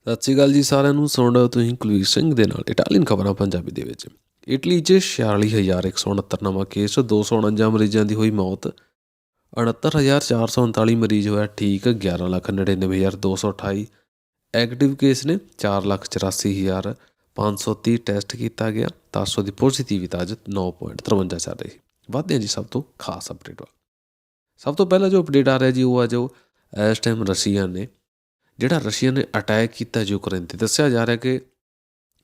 ਸਤਿ ਸ਼੍ਰੀ ਅਕਾਲ ਜੀ ਸਾਰਿਆਂ ਨੂੰ। ਸੁਣ ਰਹੇ ਹੋ ਤੁਸੀਂ ਕੁਲਵੀਰ ਸਿੰਘ ਦੇ ਨਾਲ ਇਟਾਲੀਅਨ ਖਬਰਾਂ ਪੰਜਾਬੀ ਦੇ ਵਿੱਚ। ਇਟਲੀ 'ਚ 46,169 ਨਵਾਂ ਕੇਸ, 249 ਮਰੀਜ਼ਾਂ ਦੀ ਹੋਈ ਮੌਤ, 69,439 ਮਰੀਜ਼ ਹੋਇਆ ਠੀਕ, 11,99,228 ਐਕਟਿਵ ਕੇਸ ਨੇ, 4,84,530 ਟੈਸਟ ਕੀਤਾ ਗਿਆ, 10 ਦੀ ਪੋਜ਼ੀਟਿਵਿਟੀ ਅੱਜ 9.53 ਚੱਲ ਰਹੀ। ਵੱਧਦੇ ਹਾਂ ਜੀ ਸਭ ਤੋਂ ਖਾਸ ਅਪਡੇਟ ਵੱਲ। ਸਭ ਤੋਂ ਪਹਿਲਾਂ ਜੋ ਅਪਡੇਟ ਆ ਰਿਹਾ ਜੀ ਉਹ ਆ ਜੋ ਇਸ ਟਾਈਮ ਰਸ਼ੀਆ ਨੇ ਅਟੈਕ ਕੀਤਾ ਯੂਕਰੇਨ 'ਤੇ। ਦੱਸਿਆ ਜਾ ਰਿਹਾ ਕਿ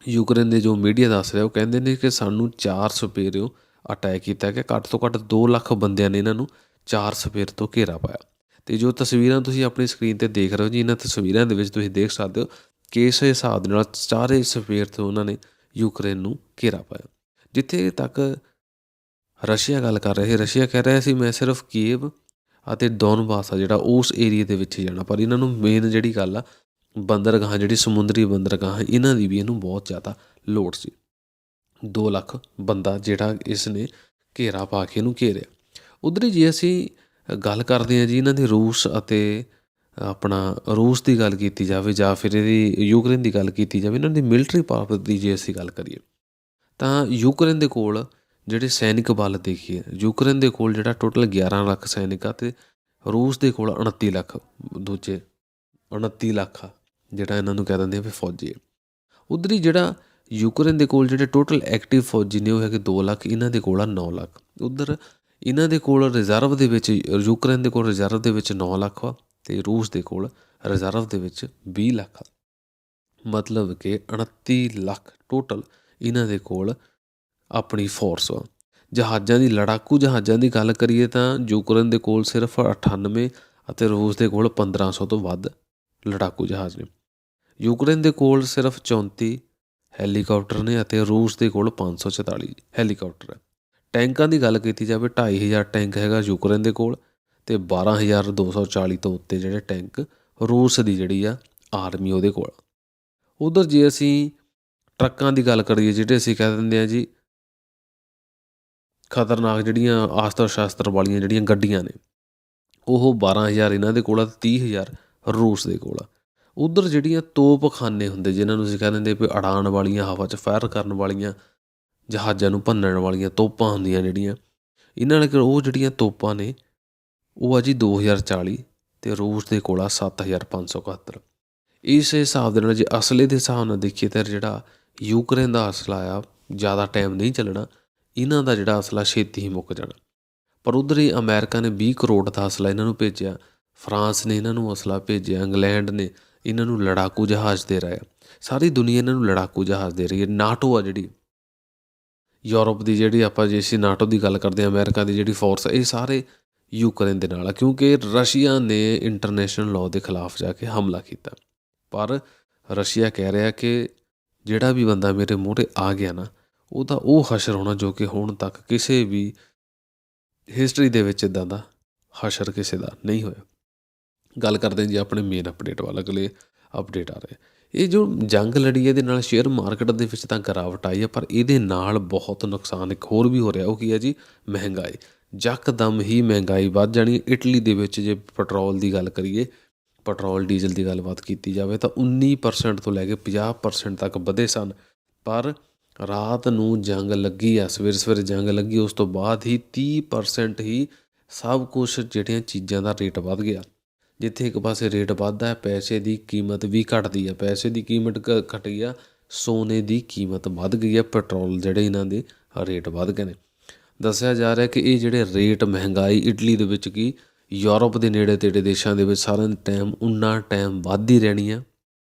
ਯੂਕਰੇਨ ਦੇ ਜੋ ਮੀਡੀਆ ਦੱਸ ਰਿਹਾ ਉਹ ਕਹਿੰਦੇ ਨੇ ਕਿ ਸਾਨੂੰ 4 ਸਪੇਰਿਓ ਅਟੈਕ ਕੀਤਾ ਗਿਆ। ਘੱਟ ਤੋਂ ਘੱਟ 2 ਲੱਖ ਬੰਦਿਆਂ ਨੇ ਇਹਨਾਂ ਨੂੰ 4 ਸਪੇਰ ਤੋਂ ਘੇਰਾ ਪਾਇਆ। ਅਤੇ ਜੋ ਤਸਵੀਰਾਂ ਤੁਸੀਂ ਆਪਣੀ ਸਕਰੀਨ 'ਤੇ ਦੇਖ ਰਹੇ ਹੋ ਜੀ, ਇਹਨਾਂ ਤਸਵੀਰਾਂ ਦੇ ਵਿੱਚ ਤੁਸੀਂ ਦੇਖ ਸਕਦੇ ਹੋ ਕਿ ਇਸ ਹਿਸਾਬ ਦੇ ਨਾਲ 4 ਸਪੇਰ ਤੋਂ ਉਹਨਾਂ ਨੇ ਯੂਕਰੇਨ ਨੂੰ ਘੇਰਾ ਪਾਇਆ। ਜਿੱਥੇ ਤੱਕ ਰਸ਼ੀਆ ਗੱਲ ਕਰ ਰਿਹਾ ਸੀ, ਰਸ਼ੀਆ ਕਹਿ ਰਿਹਾ ਸੀ ਮੈਂ ਸਿਰਫ ਕੀਵ ਅਤੇ ਡੋਨਬਾਸ ਆ ਜਿਹੜਾ ਉਸ ਏਰੀਏ ਦੇ ਵਿੱਚ ਹੀ ਜਾਣਾ, ਪਰ ਇਹਨਾਂ ਨੂੰ ਮੇਨ ਜਿਹੜੀ ਗੱਲ ਆ ਬੰਦਰਗਾਹ, ਜਿਹੜੀ ਸਮੁੰਦਰੀ ਬੰਦਰਗਾਹ, ਇਹਨਾਂ ਦੀ ਵੀ ਇਹਨੂੰ ਬਹੁਤ ਜ਼ਿਆਦਾ ਲੋੜ ਸੀ। 2 ਲੱਖ ਬੰਦਾ ਜਿਹੜਾ ਇਸ ਨੇ ਘੇਰਾ ਪਾ ਕੇ ਇਹਨੂੰ ਘੇਰਿਆ। ਉੱਧਰ ਹੀ ਜੇ ਅਸੀਂ ਗੱਲ ਕਰਦੇ ਹਾਂ ਜੀ ਇਹਨਾਂ ਦੇ ਰੂਸ ਅਤੇ ਰੂਸ ਦੀ ਗੱਲ ਕੀਤੀ ਜਾਵੇ ਜਾਂ ਫਿਰ ਇਹਦੀ ਯੂਕਰੇਨ ਦੀ ਗੱਲ ਕੀਤੀ ਜਾਵੇ, ਇਹਨਾਂ ਦੀ ਮਿਲਟਰੀ ਪਾਵਰ ਦੀ ਜੇ ਅਸੀਂ ਗੱਲ ਕਰੀਏ ਤਾਂ ਯੂਕਰੇਨ ਦੇ ਕੋਲ ਜਿਹੜੇ ਸੈਨਿਕ ਬਲ ਦੇਖੀਏ, ਯੂਕਰੇਨ ਦੇ ਕੋਲ ਜਿਹੜਾ ਟੋਟਲ 11 ਲੱਖ ਸੈਨਿਕ ਆ ਅਤੇ ਰੂਸ ਦੇ ਕੋਲ 29 ਲੱਖ, 29 ਲੱਖ ਆ ਜਿਹੜਾ ਇਹਨਾਂ ਨੂੰ ਕਹਿ ਦਿੰਦੇ ਆ ਵੀ ਫੌਜੀ। ਉੱਧਰ ਹੀ ਜਿਹੜਾ ਯੂਕਰੇਨ ਦੇ ਕੋਲ ਜਿਹੜੇ ਟੋਟਲ ਐਕਟਿਵ ਫੌਜੀ ਨੇ ਉਹ ਹੈਗੇ 2 ਲੱਖ, ਇਹਨਾਂ ਦੇ ਕੋਲ ਆ 9 ਲੱਖ। ਉੱਧਰ ਇਹਨਾਂ ਦੇ ਕੋਲ ਰਿਜ਼ਰਵ ਦੇ ਵਿੱਚ, ਯੂਕਰੇਨ ਦੇ ਕੋਲ ਰਿਜ਼ਰਵ ਦੇ ਵਿੱਚ 9 ਲੱਖ ਵਾ ਅਤੇ ਰੂਸ ਦੇ ਕੋਲ ਰਿਜ਼ਰਵ ਦੇ ਵਿੱਚ 20 ਲੱਖ ਆ। ਮਤਲਬ ਕਿ 29 ਲੱਖ ਟੋਟਲ ਇਹਨਾਂ ਦੇ ਕੋਲ ਆਪਣੀ ਫੋਰਸ ਵਾ। ਜਹਾਜ਼ਾਂ ਦੀ, ਲੜਾਕੂ ਜਹਾਜ਼ਾਂ ਦੀ ਗੱਲ ਕਰੀਏ ਤਾਂ ਯੂਕਰੇਨ ਦੇ ਕੋਲ ਸਿਰਫ 98 ਅਤੇ ਰੂਸ ਦੇ ਕੋਲ 1500 ਤੋਂ ਵੱਧ ਲੜਾਕੂ ਜਹਾਜ਼ ਨੇ। ਯੂਕਰੇਨ ਦੇ ਕੋਲ ਸਿਰਫ 34 ਹੈਲੀਕਾਪਟਰ ਨੇ ਅਤੇ ਰੂਸ ਦੇ ਕੋਲ 544 ਹੈਲੀਕਾਪਟਰ ਹੈ। ਟੈਂਕਾਂ ਦੀ ਗੱਲ ਕੀਤੀ ਜਾਵੇ 2500 ਟੈਂਕ ਹੈਗਾ ਯੂਕਰੇਨ ਦੇ ਕੋਲ ਅਤੇ 12,240 ਤੋਂ ਉੱਤੇ ਜਿਹੜੇ ਟੈਂਕ ਰੂਸ ਦੀ ਜਿਹੜੀ ਆ ਆਰਮੀ ਉਹਦੇ ਕੋਲ। ਉੱਧਰ ਜੇ ਅਸੀਂ ਟਰੱਕਾਂ ਦੀ ਗੱਲ ਕਰੀਏ, ਜਿਹੜੇ ਅਸੀਂ ਕਹਿ ਦਿੰਦੇ ਹਾਂ ਜੀ ਖਤਰਨਾਕ ਜਿਹੜੀਆਂ ਆਸਤਰ ਸ਼ਾਸਤਰ ਵਾਲੀਆਂ ਜਿਹੜੀਆਂ ਗੱਡੀਆਂ ਨੇ, ਉਹ 12,000 ਇਹਨਾਂ ਦੇ ਕੋਲ ਆ ਅਤੇ 30,000 ਰੂਸ ਦੇ ਕੋਲ ਆ। ਉੱਧਰ ਜਿਹੜੀਆਂ ਤੋਪਖਾਨੇ ਹੁੰਦੇ ਜਿਹਨਾਂ ਨੂੰ ਅਸੀਂ ਕਹਿ ਦਿੰਦੇ ਵੀ ਉਡਾਣ ਵਾਲੀਆਂ, ਹਵਾ 'ਚ ਫਾਇਰ ਕਰਨ ਵਾਲੀਆਂ, ਜਹਾਜ਼ਾਂ ਨੂੰ ਭੰਨਣ ਵਾਲੀਆਂ ਤੋਪਾਂ ਹੁੰਦੀਆਂ ਜਿਹੜੀਆਂ, ਇਹਨਾਂ ਨੇ ਉਹ ਜਿਹੜੀਆਂ ਤੋਪਾਂ ਨੇ ਉਹ ਆ ਜੀ 2040 ਅਤੇ ਰੂਸ ਦੇ ਕੋਲ ਆ 7,571। ਇਸ ਹਿਸਾਬ ਦੇ ਨਾਲ ਜੇ ਅਸਲੇ ਦੇ ਹਿਸਾਬ ਨਾਲ ਦੇਖੀਏ ਤਾਂ ਜਿਹੜਾ ਯੂਕਰੇਨ ਦਾ ਅਸਲਾ ਆ ਜ਼ਿਆਦਾ ਟਾਈਮ ਨਹੀਂ ਚੱਲਣਾ, ਇਹਨਾਂ ਦਾ ਜਿਹੜਾ ਅਸਲਾ ਛੇਤੀ ਹੀ ਮੁੱਕ ਜਾਣਾ। ਪਰ ਉੱਧਰ ਹੀ ਅਮਰੀਕਾ ਨੇ 20 ਕਰੋੜ ਦਾ ਅਸਲਾ ਇਹਨਾਂ ਨੂੰ ਭੇਜਿਆ, ਫਰਾਂਸ ਨੇ ਇਹਨਾਂ ਨੂੰ ਅਸਲਾ ਭੇਜਿਆ, ਇੰਗਲੈਂਡ ਨੇ ਇਹਨਾਂ ਨੂੰ ਲੜਾਕੂ ਜਹਾਜ਼ ਦੇ ਰਿਹਾ, ਸਾਰੀ ਦੁਨੀਆ ਇਹਨਾਂ ਨੂੰ ਲੜਾਕੂ ਜਹਾਜ਼ ਦੇ ਰਹੀ ਹੈ। ਨਾਟੋ ਆ ਜਿਹੜੀ ਯੂਰਪ ਦੀ, ਜਿਹੜੀ ਆਪਾਂ ਜੇ ਅਸੀਂ ਨਾਟੋ ਦੀ ਗੱਲ ਕਰਦੇ ਹਾਂ, ਅਮਰੀਕਾ ਦੀ ਜਿਹੜੀ ਫੋਰਸ ਹੈ, ਇਹ ਸਾਰੇ ਯੂਕਰੇਨ ਦੇ ਨਾਲ ਆ, ਕਿਉਂਕਿ ਰਸ਼ੀਆ ਨੇ ਇੰਟਰਨੈਸ਼ਨਲ ਲਾਅ ਦੇ ਖਿਲਾਫ ਜਾ ਕੇ ਹਮਲਾ ਕੀਤਾ। ਪਰ ਰਸ਼ੀਆ ਕਹਿ ਰਿਹਾ ਕਿ ਜਿਹੜਾ ਵੀ ਬੰਦਾ ਮੇਰੇ ਮੂਹਰੇ ਆ ਗਿਆ ਨਾ, ਉਹਦਾ ਉਹ ਹਸ਼ਰ ਹੋਣਾ ਜੋ ਕਿ ਹੁਣ ਤੱਕ ਕਿਸੇ ਵੀ ਹਿਸਟਰੀ ਦੇ ਵਿੱਚ ਇੱਦਾਂ ਦਾ ਹਸ਼ਰ ਕਿਸੇ ਦਾ ਨਹੀਂ ਹੋਇਆ। ਗੱਲ ਕਰਦੇ ਜੀ ਆਪਣੇ ਮੇਨ ਅਪਡੇਟ ਵੱਲ। ਅਗਲੇ ਅਪਡੇਟ ਆ ਰਹੇ, ਇਹ ਜੋ ਜੰਗ ਲੜੀ ਇਹਦੇ ਨਾਲ ਸ਼ੇਅਰ ਮਾਰਕੀਟ ਦੇ ਵਿੱਚ ਤਾਂ ਗਿਰਾਵਟ ਆਈ ਹੈ, ਪਰ ਇਹਦੇ ਨਾਲ ਬਹੁਤ ਨੁਕਸਾਨ ਇੱਕ ਹੋਰ ਵੀ ਹੋ ਰਿਹਾ। ਉਹ ਕੀ ਹੈ ਜੀ? ਮਹਿੰਗਾਈ। ਯਕਦਮ ਹੀ ਮਹਿੰਗਾਈ ਵੱਧ ਜਾਣੀ। ਇਟਲੀ ਦੇ ਵਿੱਚ ਜੇ ਪੈਟਰੋਲ ਦੀ ਗੱਲ ਕਰੀਏ, ਪੈਟਰੋਲ ਡੀਜ਼ਲ ਦੀ ਗੱਲਬਾਤ ਕੀਤੀ ਜਾਵੇ ਤਾਂ 19% ਤੋਂ ਲੈ ਕੇ 50% ਤੱਕ ਵਧੇ ਸਨ। ਪਰ ਰਾਤ ਨੂੰ ਜੰਗ ਲੱਗੀ ਆ, ਸਵੇਰੇ ਜੰਗ ਲੱਗੀ, ਉਸ ਤੋਂ ਬਾਅਦ ਹੀ 30% ਹੀ ਸਭ ਕੁਛ ਜਿਹੜੀਆਂ ਚੀਜ਼ਾਂ ਦਾ ਰੇਟ ਵੱਧ ਗਿਆ। ਜਿੱਥੇ ਇੱਕ ਪਾਸੇ ਰੇਟ ਵੱਧਦਾ, ਪੈਸੇ ਦੀ ਕੀਮਤ ਵੀ ਘਟਦੀ ਆ। ਪੈਸੇ ਦੀ ਕੀਮਤ ਘਟੀ ਆ, ਸੋਨੇ ਦੀ ਕੀਮਤ ਵੱਧ ਗਈ ਆ, ਪੈਟਰੋਲ ਜਿਹੜੇ ਇਹਨਾਂ ਦੇ ਰੇਟ ਵੱਧ ਗਏ ਨੇ। ਦੱਸਿਆ ਜਾ ਰਿਹਾ ਕਿ ਇਹ ਜਿਹੜੇ ਰੇਟ, ਮਹਿੰਗਾਈ ਇਟਲੀ ਦੇ ਵਿੱਚ ਕੀ ਯੂਰਪ ਦੇ ਨੇੜੇ ਤੇੜੇ ਦੇਸ਼ਾਂ ਦੇ ਵਿੱਚ ਸਾਰਿਆਂ ਟਾਈਮ ਉਨਾ ਟਾਈਮ ਵੱਧਦੀ ਰਹਿਣੀ ਆ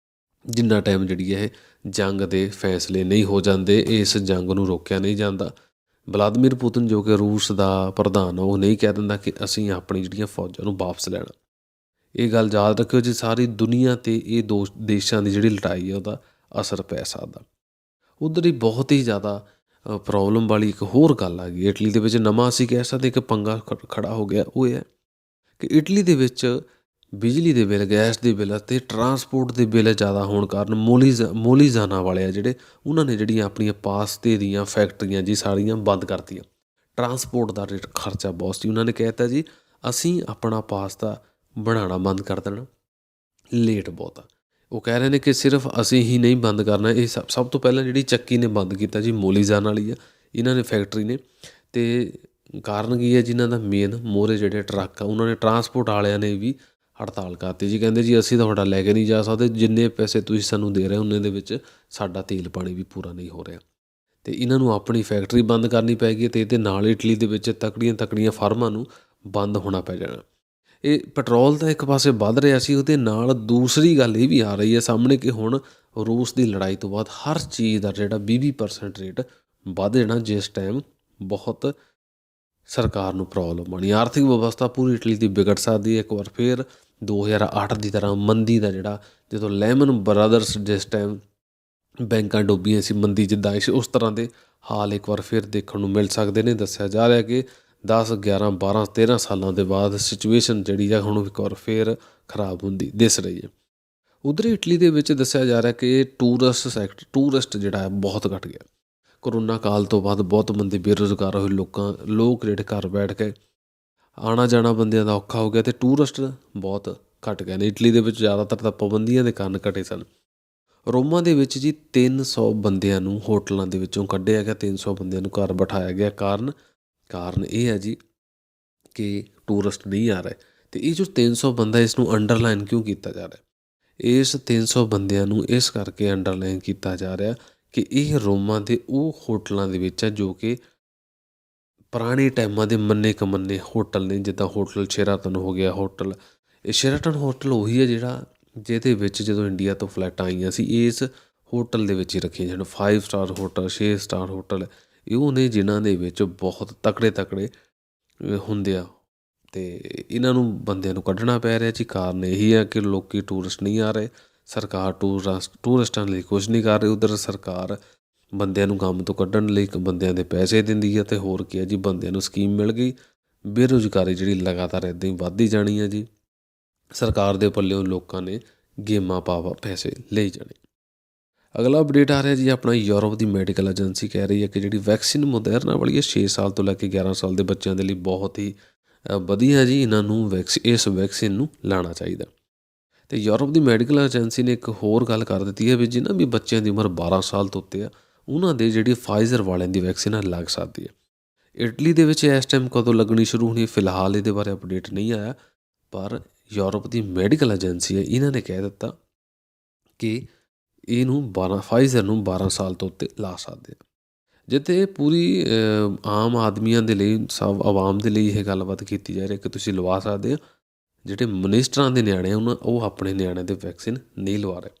ਜਿੰਨਾ ਟਾਈਮ ਜਿਹੜੀ ਇਹ ਜੰਗ ਦੇ ਫੈਸਲੇ ਨਹੀਂ ਹੋ ਜਾਂਦੇ, ਇਸ ਜੰਗ ਨੂੰ ਰੋਕਿਆ ਨਹੀਂ ਜਾਂਦਾ। ਵਲਾਦੀਮੀਰ ਪੁਤਿਨ ਜੋ ਕਿ ਰੂਸ ਦਾ ਪ੍ਰਧਾਨ, ਉਹ ਨਹੀਂ ਕਹਿ ਦਿੰਦਾ ਕਿ ਅਸੀਂ ਆਪਣੀ ਜਿਹੜੀਆਂ ਫੌਜਾਂ ਨੂੰ ਵਾਪਸ ਲੈਣਾ। ਇਹ ਗੱਲ ਯਾਦ ਰੱਖਿਓ ਜੀ, ਸਾਰੀ ਦੁਨੀਆ 'ਤੇ ਇਹ ਦੋ ਦੇਸ਼ਾਂ ਦੀ ਜਿਹੜੀ ਲੜਾਈ ਹੈ ਉਹਦਾ ਅਸਰ ਪੈ ਸਕਦਾ। ਉੱਧਰ ਹੀ ਬਹੁਤ ਹੀ ਜ਼ਿਆਦਾ ਪ੍ਰੋਬਲਮ ਵਾਲੀ ਇੱਕ ਹੋਰ ਗੱਲ ਆ ਗਈ ਇਟਲੀ ਦੇ ਵਿੱਚ। ਨਵਾਂ ਅਸੀਂ ਕਹਿ ਸਕਦੇ ਇੱਕ ਪੰਗਾ ਖੜ੍ਹਾ ਹੋ ਗਿਆ। ਉਹ ਇਹ ਹੈ ਕਿ ਇਟਲੀ ਦੇ ਵਿੱਚ ਬਿਜਲੀ ਦੇ ਬਿੱਲ, ਗੈਸ ਦੇ ਬਿੱਲ ਅਤੇ ਟਰਾਂਸਪੋਰਟ ਦੇ ਬਿੱਲ ਜ਼ਿਆਦਾ ਹੋਣ ਕਾਰਨ ਮੋਲੀਜ਼ਾਨਾ ਵਾਲੇ ਆ ਜਿਹੜੇ, ਉਹਨਾਂ ਨੇ ਜਿਹੜੀਆਂ ਆਪਣੀਆਂ ਪਾਸਤੇ ਦੀਆਂ ਫੈਕਟਰੀਆਂ ਜੀ ਸਾਰੀਆਂ ਬੰਦ ਕਰਤੀਆਂ। ਟਰਾਂਸਪੋਰਟ ਦਾ ਰੇਟ ਖਰਚਾ ਬਹੁਤ ਸੀ। ਉਹਨਾਂ ਨੇ ਕਹਿ ਦਿੱਤਾ ਜੀ ਅਸੀਂ ਆਪਣਾ ਪਾਸਤਾ ਬਣਾਉਣਾ ਬੰਦ ਕਰ ਦੇਣਾ, ਲੇਟ ਬਹੁਤ ਆ। ਉਹ ਕਹਿ ਰਹੇ ਨੇ ਕਿ ਸਿਰਫ ਅਸੀਂ ਹੀ ਨਹੀਂ ਬੰਦ ਕਰਨਾ, ਇਹ ਸਭ ਤੋਂ ਪਹਿਲਾਂ ਜਿਹੜੀ ਚੱਕੀ ਨੇ ਬੰਦ ਕੀਤਾ ਜੀ ਮੌਲੀਜ਼ਾਨ ਵਾਲੀ ਆ, ਇਹਨਾਂ ਨੇ ਫੈਕਟਰੀ ਨੇ। ਅਤੇ ਕਾਰਨ ਕੀ ਹੈ, ਜਿਨ੍ਹਾਂ ਦਾ ਮੇਨ ਮੋਹਰੇ ਜਿਹੜੇ ਟਰੱਕ ਆ ਉਹਨਾਂ ਨੇ ਟਰਾਂਸਪੋਰਟ ਵਾਲਿਆਂ ਨੇ ਵੀ ਹੜਤਾਲ ਕਰਤੀ ਜੀ। ਕਹਿੰਦੇ ਜੀ ਅਸੀਂ ਤੁਹਾਡਾ ਲੈ ਕੇ ਨਹੀਂ ਜਾ ਸਕਦੇ, ਜਿੰਨੇ ਪੈਸੇ ਤੁਸੀਂ ਸਾਨੂੰ ਦੇ ਰਹੇ ਹੋ ਉਹਨਾਂ ਦੇ ਵਿੱਚ ਸਾਡਾ ਤੇਲ ਪਾਣੀ ਵੀ ਪੂਰਾ ਨਹੀਂ ਹੋ ਰਿਹਾ। ਅਤੇ ਇਹਨਾਂ ਨੂੰ ਆਪਣੀ ਫੈਕਟਰੀ ਬੰਦ ਕਰਨੀ ਪੈ ਗਈ ਅਤੇ ਇਹਦੇ ਨਾਲ ਇਟਲੀ ਦੇ ਵਿੱਚ ਤਕੜੀਆਂ ਤਕੜੀਆਂ ਫਰਮਾਂ ਨੂੰ ਬੰਦ ਹੋਣਾ ਪੈ ਜਾਣਾ। ਇਹ ਪੈਟਰੋਲ ਤਾਂ ਇੱਕ ਪਾਸੇ ਵੱਧ ਰਿਹਾ ਸੀ, ਉਹਦੇ ਨਾਲ ਦੂਸਰੀ ਗੱਲ ਇਹ ਵੀ ਆ ਰਹੀ ਹੈ ਸਾਹਮਣੇ ਕਿ ਹੁਣ ਰੂਸ ਦੀ ਲੜਾਈ ਤੋਂ ਬਾਅਦ ਹਰ ਚੀਜ਼ ਦਾ ਜਿਹੜਾ 20% ਰੇਟ ਵੱਧ ਜਾਣਾ, ਜਿਸ ਟਾਈਮ ਬਹੁਤ ਸਰਕਾਰ ਨੂੰ ਪ੍ਰੋਬਲਮ ਆਉਣੀ। ਆਰਥਿਕ ਵਿਵਸਥਾ ਪੂਰੀ ਇਟਲੀ ਦੀ ਵਿਗੜ ਸਕਦੀ ਹੈ। ਇੱਕ ਵਾਰ ਫਿਰ 2008 ਦੀ ਤਰ੍ਹਾਂ ਮੰਦੀ ਦਾ ਜਿਹੜਾ, ਜਦੋਂ ਲੈਮਨ ਬਰਾਦਰਸ ਜਿਸ ਟਾਈਮ ਬੈਂਕਾਂ ਡੁੱਬੀਆਂ ਸੀ, ਮੰਦੀ ਜਿੱਦਾਂ ਆਈ ਸੀ, ਉਸ ਤਰ੍ਹਾਂ ਦੇ ਹਾਲ ਇੱਕ ਵਾਰ ਫਿਰ ਦੇਖਣ ਨੂੰ ਮਿਲ ਸਕਦੇ ਨੇ। ਦੱਸਿਆ ਜਾ ਰਿਹਾ ਕਿ 10 11 12 13 ਸਾਲਾਂ ਦੇ ਬਾਅਦ ਸਿਚੁਏਸ਼ਨ ਜਿਹੜੀ ਆ ਹੁਣ ਇੱਕ ਵਾਰ ਫਿਰ ਖਰਾਬ ਹੁੰਦੀ ਦਿਸ ਰਹੀ ਹੈ। ਉੱਧਰ ਇਟਲੀ ਦੇ ਵਿੱਚ ਦੱਸਿਆ ਜਾ ਰਿਹਾ ਕਿ ਟੂਰਿਸਟ ਜਿਹੜਾ ਹੈ ਬਹੁਤ ਘੱਟ ਗਿਆ। ਕਰੋਨਾ ਕਾਲ ਤੋਂ ਬਾਅਦ ਬਹੁਤ ਬੰਦੇ ਬੇਰੁਜ਼ਗਾਰ ਹੋਏ, ਲੋਕ ਜਿਹੜੇ ਘਰ ਬੈਠ ਕੇ ਆਉਣਾ ਜਾਣਾ ਬੰਦਿਆਂ ਦਾ ਔਖਾ ਹੋ ਗਿਆ ਅਤੇ ਟੂਰਿਸਟ ਬਹੁਤ ਘੱਟ ਗਏ ਨੇ। ਇਟਲੀ ਦੇ ਵਿੱਚ ਜ਼ਿਆਦਾਤਰ ਤਾਂ ਪਾਬੰਦੀਆਂ ਦੇ ਕਾਰਨ ਘਟੇ ਸਨ। ਰੋਮਾ ਦੇ ਵਿੱਚ ਜੀ 300 ਬੰਦਿਆਂ ਨੂੰ ਹੋਟਲਾਂ ਦੇ ਵਿੱਚੋਂ ਕੱਢਿਆ ਗਿਆ, 300 ਬੰਦਿਆਂ ਨੂੰ ਘਰ ਬਿਠਾਇਆ ਗਿਆ। ਕਾਰਨ ਇਹ ਹੈ ਜੀ ਕਿ ਟੂਰਿਸਟ ਨਹੀਂ ਆ ਰਹੇ। ਅਤੇ ਇਹ ਜੋ 300 ਬੰਦਾ, ਇਸ ਨੂੰ ਅੰਡਰਲਾਈਨ ਕਿਉਂ ਕੀਤਾ ਜਾ ਰਿਹਾ? ਇਸ 300 ਬੰਦਿਆਂ ਨੂੰ ਇਸ ਕਰਕੇ ਅੰਡਰਲਾਈਨ ਕੀਤਾ ਜਾ ਰਿਹਾ ਕਿ ਇਹ ਰੋਮਾ ਦੇ ਉਹ ਹੋਟਲਾਂ ਦੇ ਵਿੱਚ ਹੈ ਜੋ ਕਿ ਪੁਰਾਣੇ ਟਾਈਮਾਂ ਦੇ ਮੰਨੇ ਕਮੰਨੇ ਹੋਟਲ ਨੇ। ਜਿੱਦਾਂ ਹੋਟਲ ਸ਼ੇਰਾਟਨ ਹੋ ਗਿਆ, ਇਹ ਸ਼ੇਰਾਟਨ ਹੋਟਲ ਉਹੀ ਹੈ ਜਿਹੜਾ ਜਿਹਦੇ ਵਿੱਚ ਜਦੋਂ ਇੰਡੀਆ ਤੋਂ ਫਲਾਈਟਾਂ ਆਈਆਂ ਸੀ, ਇਸ ਹੋਟਲ ਦੇ ਵਿੱਚ ਹੀ ਰੱਖੀਆਂ ਜਾਣ। 5 ਸਟਾਰ ਹੋਟਲ, 6 ਸਟਾਰ ਹੋਟਲ ਇਹ ਉਹ ਨੇ ਜਿਨ੍ਹਾਂ ਦੇ ਵਿੱਚ ਬਹੁਤ ਤਕੜੇ ਹੁੰਦੇ ਆ। ਅਤੇ ਇਹਨਾਂ ਨੂੰ ਬੰਦਿਆਂ ਨੂੰ ਕੱਢਣਾ ਪੈ ਰਿਹਾ ਜੀ। ਕਾਰਨ ਇਹੀ ਹੈ ਕਿ ਲੋਕ ਟੂਰਿਸਟ ਨਹੀਂ ਆ ਰਹੇ, ਸਰਕਾਰ ਟੂਰਿਸਟਾਂ ਲਈ ਕੁਛ ਨਹੀਂ ਕਰ ਰਹੀ। ਉੱਧਰ ਸਰਕਾਰ ਬੰਦਿਆਂ ਨੂੰ ਕੰਮ ਤੋਂ ਕੱਢਣ ਲਈ ਬੰਦਿਆਂ ਦੇ ਪੈਸੇ ਦਿੰਦੀ ਹੈ, ਅਤੇ ਹੋਰ ਕੀ ਹੈ ਜੀ, ਬੰਦਿਆਂ ਨੂੰ ਸਕੀਮ ਮਿਲ ਗਈ। ਬੇਰੁਜ਼ਗਾਰੀ ਜਿਹੜੀ ਲਗਾਤਾਰ ਇੱਦਾਂ ਹੀ ਵੱਧਦੀ ਜਾਣੀ ਹੈ ਜੀ। ਸਰਕਾਰ ਦੇ ਪੱਲਿਓਂ ਲੋਕਾਂ ਨੇ ਗੇਮਾਂ ਪਾ ਪੈਸੇ ਲਈ ਜਾਣੇ। ਅਗਲਾ ਅਪਡੇਟ ਆ ਰਿਹਾ ਜੀ ਆਪਣਾ, ਯੂਰਪ ਦੀ ਮੈਡੀਕਲ ਏਜੰਸੀ ਕਹਿ ਰਹੀ ਹੈ ਕਿ ਜਿਹੜੀ ਵੈਕਸੀਨ ਮੋਡਰਨਾ ਵਾਲੀ ਹੈ 6 ਸਾਲ ਤੋਂ ਲੈ ਕੇ 11 ਸਾਲ ਦੇ ਬੱਚਿਆਂ ਦੇ ਲਈ ਬਹੁਤ ਹੀ ਵਧੀਆ ਜੀ। ਇਹਨਾਂ ਨੂੰ ਇਸ ਵੈਕਸੀਨ ਨੂੰ ਲਾਉਣਾ ਚਾਹੀਦਾ। ਅਤੇ ਯੂਰਪ ਦੀ ਮੈਡੀਕਲ ਏਜੰਸੀ ਨੇ ਇੱਕ ਹੋਰ ਗੱਲ ਕਰ ਦਿੱਤੀ ਹੈ ਵੀ ਜਿਨ੍ਹਾਂ ਵੀ ਬੱਚਿਆਂ ਦੀ ਉਮਰ 12 ਸਾਲ ਤੋਂ ਉੱਤੇ ਆ, ਉਹਨਾਂ ਦੇ ਜਿਹੜੀ ਫਾਈਜ਼ਰ ਵਾਲਿਆਂ ਦੀ ਵੈਕਸੀਨ ਆ ਲੱਗ ਸਕਦੀ ਹੈ। ਇਟਲੀ ਦੇ ਵਿੱਚ ਇਸ ਟਾਈਮ ਕਦੋਂ ਲੱਗਣੀ ਸ਼ੁਰੂ ਹੋਣੀ, ਫਿਲਹਾਲ ਇਹਦੇ ਬਾਰੇ ਅਪਡੇਟ ਨਹੀਂ ਆਇਆ, ਪਰ ਯੂਰਪ ਦੀ ਮੈਡੀਕਲ ਏਜੰਸੀ ਹੈ ਇਹਨਾਂ ਨੇ ਕਹਿ ਦਿੱਤਾ ਕਿ ਇਹਨੂੰ ਫਾਈਜ਼ਰ ਨੂੰ 12 ਸਾਲ ਤੋਂ ਉੱਤੇ ਲਾ ਸਕਦੇ ਆ। ਜਿੱਥੇ ਪੂਰੀ ਆਮ ਆਦਮੀਆਂ ਦੇ ਲਈ, ਸਭ ਆਵਾਮ ਦੇ ਲਈ ਇਹ ਗੱਲਬਾਤ ਕੀਤੀ ਜਾ ਰਹੀ ਕਿ ਤੁਸੀਂ ਲਵਾ ਸਕਦੇ ਆ। ਜਿਹੜੇ ਮਨਿਸਟਰਾਂ ਦੇ ਨਿਆਣੇ ਉਹ ਆਪਣੇ ਨਿਆਣਿਆਂ ਦੇ ਵੈਕਸੀਨ ਨਹੀਂ ਲਵਾ ਰਹੇ।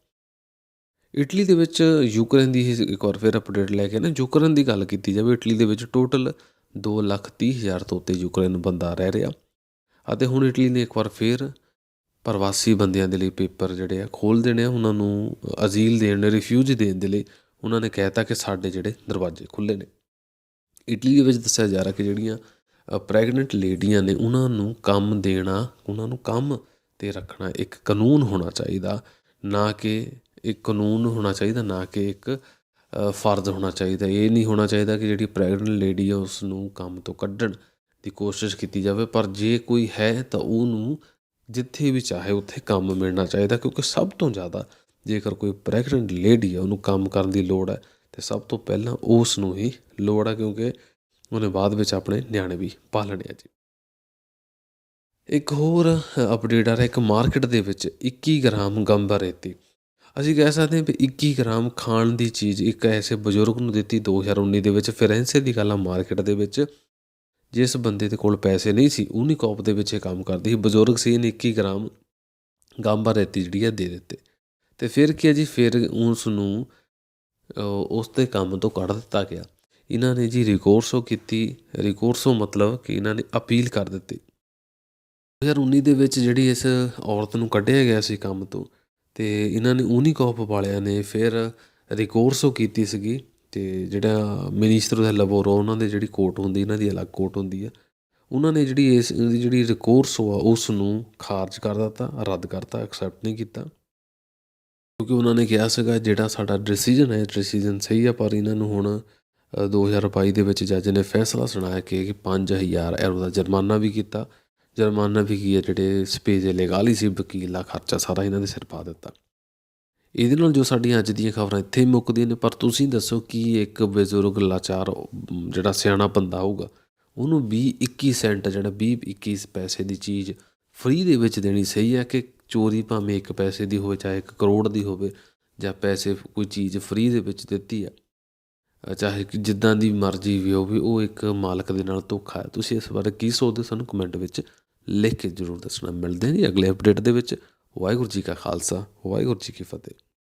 ਇਟਲੀ ਦੇ ਵਿੱਚ ਯੂਕਰੇਨ ਦੀ ਇੱਕ ਵਾਰ ਫਿਰ ਅਪਡੇਟ ਲੈ ਕੇ ਯੂਕਰੇਨ ਦੀ ਗੱਲ ਕੀਤੀ ਜਾਵੇ, ਇਟਲੀ ਦੇ ਵਿੱਚ ਟੋਟਲ 2,30,000 ਤੋਂ ਉੱਤੇ ਯੂਕਰੇਨ ਬੰਦਾ ਰਹਿ ਰਿਹਾ। ਅਤੇ ਹੁਣ ਇਟਲੀ ਨੇ ਇੱਕ ਵਾਰ ਫਿਰ ਪ੍ਰਵਾਸੀ ਬੰਦਿਆਂ ਦੇ ਲਈ ਪੇਪਰ ਜਿਹੜੇ ਆ ਖੋਲ੍ਹ ਦੇਣੇ ਆ, ਉਹਨਾਂ ਨੂੰ ਅਜ਼ੀਲ ਦੇਣ, ਰਿਫਿਊਜ ਦੇਣ ਦੇ ਲਈ ਉਹਨਾਂ ਨੇ ਕਹਿ ਤਾ ਕਿ ਸਾਡੇ ਜਿਹੜੇ ਦਰਵਾਜ਼ੇ ਖੁੱਲ੍ਹੇ ਨੇ। ਇਟਲੀ ਦੇ ਵਿੱਚ ਦੱਸਿਆ ਜਾ ਰਿਹਾ ਕਿ ਜਿਹੜੀਆਂ ਪ੍ਰੈਗਨੈਂਟ ਲੇਡੀਆਂ ਨੇ ਉਹਨਾਂ ਨੂੰ ਕੰਮ ਦੇਣਾ, ਉਹਨਾਂ ਨੂੰ ਕੰਮ 'ਤੇ ਰੱਖਣਾ ਇੱਕ ਕਾਨੂੰਨ ਹੋਣਾ ਚਾਹੀਦਾ, ਨਾ ਕਿ ਇੱਕ ਫਰਜ਼ ਹੋਣਾ ਚਾਹੀਦਾ। ਇਹ ਨਹੀਂ ਹੋਣਾ ਚਾਹੀਦਾ ਕਿ ਜਿਹੜੀ ਪ੍ਰੈਗਨੈਂਟ ਲੇਡੀ ਆ ਉਸ ਨੂੰ ਕੰਮ ਤੋਂ ਕੱਢਣ ਦੀ ਕੋਸ਼ਿਸ਼ ਕੀਤੀ ਜਾਵੇ, ਪਰ ਜੇ ਕੋਈ ਹੈ ਤਾਂ ਉਹਨੂੰ ਜਿੱਥੇ ਵੀ ਚਾਹੇ ਉੱਥੇ ਕੰਮ ਮਿਲਣਾ ਚਾਹੀਦਾ। ਕਿਉਂਕਿ ਸਭ ਤੋਂ ਜ਼ਿਆਦਾ ਜੇਕਰ ਕੋਈ ਪ੍ਰੈਗਨੈਂਟ ਲੇਡੀ ਆ ਉਹਨੂੰ ਕੰਮ ਕਰਨ ਦੀ ਲੋੜ ਹੈ, ਅਤੇ ਸਭ ਤੋਂ ਪਹਿਲਾਂ ਉਸ ਨੂੰ ਹੀ ਲੋੜ ਹੈ, ਕਿਉਂਕਿ ਉਹਨੇ ਬਾਅਦ ਵਿੱਚ ਆਪਣੇ ਨਿਆਣੇ ਵੀ ਪਾਲਣੇ ਆ ਜੀ। ਇੱਕ ਹੋਰ ਅਪਡੇਟ ਆ ਰਿਹਾ, ਇੱਕ ਮਾਰਕੀਟ ਦੇ ਵਿੱਚ 21 ਗ੍ਰਾਮ ਗੰਬਰ ਰੇਤੀ, ਅਸੀਂ ਕਹਿ ਸਕਦੇ ਹਾਂ ਵੀ 21 ਗ੍ਰਾਮ ਖਾਣ ਦੀ ਚੀਜ਼ ਇੱਕ ਐਸੇ ਬਜ਼ੁਰਗ ਨੂੰ ਦਿੱਤੀ 2019 ਦੇ ਵਿੱਚ। ਫਿਰੈਂਸੇ ਦੀ ਗੱਲ ਆ, ਮਾਰਕੀਟ ਦੇ ਵਿੱਚ ਜਿਸ ਬੰਦੇ ਦੇ ਕੋਲ ਪੈਸੇ ਨਹੀਂ ਸੀ, ਉਨੀਕੋਪ ਦੇ ਵਿੱਚ ਇਹ ਕੰਮ ਕਰਦੀ ਸੀ, ਬਜ਼ੁਰਗ ਸੀ, ਇਹਨੇ 21 ਗ੍ਰਾਮ ਗੰਬਰ ਰੇਤੀ ਜਿਹੜੀ ਆ ਦੇ ਦਿੱਤੇ। ਅਤੇ ਫਿਰ ਕੀ ਹੈ ਜੀ, ਫਿਰ ਉਸ ਨੂੰ ਉਸ ਦੇ ਕੰਮ ਤੋਂ ਕੱਢ ਦਿੱਤਾ ਗਿਆ। ਇਹਨਾਂ ਨੇ ਜੀ ਰਿਕੋਰਸੋ ਕੀਤੀ, ਰਿਕੋਰਸੋ ਮਤਲਬ ਕਿ ਇਹਨਾਂ ਨੇ ਅਪੀਲ ਕਰ ਦਿੱਤੀ। 2019 ਦੇ ਵਿੱਚ ਜਿਹੜੀ ਇਸ ਔਰਤ ਨੂੰ ਕੱਢਿਆ ਗਿਆ ਸੀ ਕੰਮ ਤੋਂ, ਅਤੇ ਇਹਨਾਂ ਨੇ ਉਨੀਕੋਪ ਵਾਲਿਆਂ ਨੇ ਫਿਰ ਰਿਕੋਰਸੋ ਕੀਤੀ ਸੀਗੀ। ਅਤੇ ਜਿਹੜਾ ਮਿਨਿਸਟਰ ਦਾ ਲਬੋਰੋ, ਉਹਨਾਂ ਦੇ ਜਿਹੜੀ ਕੋਰਟ ਹੁੰਦੀ, ਇਹਨਾਂ ਦੀ ਅਲੱਗ ਕੋਰਟ ਹੁੰਦੀ ਆ, ਉਹਨਾਂ ਨੇ ਜਿਹੜੀ ਰਿਕੋਰਸੋ ਆ ਉਸ ਨੂੰ ਖਾਰਜ ਕਰ ਦਿੱਤਾ, ਰੱਦ ਕਰਤਾ, ਐਕਸੈਪਟ ਨਹੀਂ ਕੀਤਾ, ਕਿਉਂਕਿ ਉਹਨਾਂ ਨੇ ਕਿਹਾ ਸੀਗਾ ਜਿਹੜਾ ਸਾਡਾ ਡਿਸੀਜ਼ਨ ਹੈ, ਡਿਸੀਜ਼ਨ ਸਹੀ ਆ। ਪਰ ਇਹਨਾਂ ਨੂੰ ਹੁਣ 2022 ਦੇ ਵਿੱਚ ਜੱਜ ਨੇ ਫੈਸਲਾ ਸੁਣਾਇਆ ਕਿ 5,000 ਯੂਰੋ ਦਾ ਜੁਰਮਾਨਾ ਵੀ ਕੀਤਾ। ਜੁਰਮਾਨਾ ਵੀ ਕੀ ਹੈ, ਜਿਹੜੇ ਸਪੇਜੇ ਲਗਾਲੀ ਸੀ, ਵਕੀਲ ਦਾ ਖਰਚਾ ਸਾਰਾ ਇਹਨਾਂ ਦੇ ਸਿਰ ਪਾ ਦਿੱਤਾ। ਇਹਦੇ ਨਾਲ ਜੋ ਸਾਡੀਆਂ ਅੱਜ ਦੀਆਂ ਖਬਰਾਂ ਇੱਥੇ ਹੀ ਮੁੱਕਦੀਆਂ ਨੇ। ਪਰ ਤੁਸੀਂ ਦੱਸੋ ਕਿ ਇੱਕ ਬਜ਼ੁਰਗ ਲਾਚਾਰ ਜਿਹੜਾ ਸਿਆਣਾ ਬੰਦਾ ਹੋਊਗਾ ਉਹਨੂੰ 20-21 ਸੈਂਟ ਜਿਹੜਾ 20-21 ਪੈਸੇ ਦੀ ਚੀਜ਼ ਫ੍ਰੀ ਦੇ ਵਿੱਚ ਦੇਣੀ ਸਹੀ ਹੈ ਕਿ ਚੋਰੀ ਭਾਵੇਂ 1 ਪੈਸੇ ਦੀ ਹੋਵੇ ਚਾਹੇ 1 ਕਰੋੜ ਦੀ ਹੋਵੇ ਜਾਂ ਪੈਸੇ ਕੋਈ ਚੀਜ਼ ਫ੍ਰੀ ਦੇ ਵਿੱਚ ਦਿੱਤੀ ਆ ਚਾਹੇ ਜਿੱਦਾਂ ਦੀ ਮਰਜ਼ੀ ਵੀ ਹੋਵੇ ਉਹ ਇੱਕ ਮਾਲਕ ਦੇ ਨਾਲ ਧੋਖਾ ਹੈ। ਤੁਸੀਂ ਇਸ ਬਾਰੇ ਕੀ ਸੋਚਦੇ ਸਾਨੂੰ ਕਮੈਂਟ ਵਿੱਚ ਲਿਖ ਕੇ ਜ਼ਰੂਰ ਦੱਸਣਾ। ਮਿਲਦੇ ਹਾਂ ਜੀ ਅਗਲੇ ਅਪਡੇਟ ਦੇ ਵਿੱਚ। ਵਾਹਿਗੁਰੂ ਜੀ ਕਾ ਖਾਲਸਾ ਵਾਹਿਗੁਰੂ ਜੀ ਕੀ ਫਤਿਹ।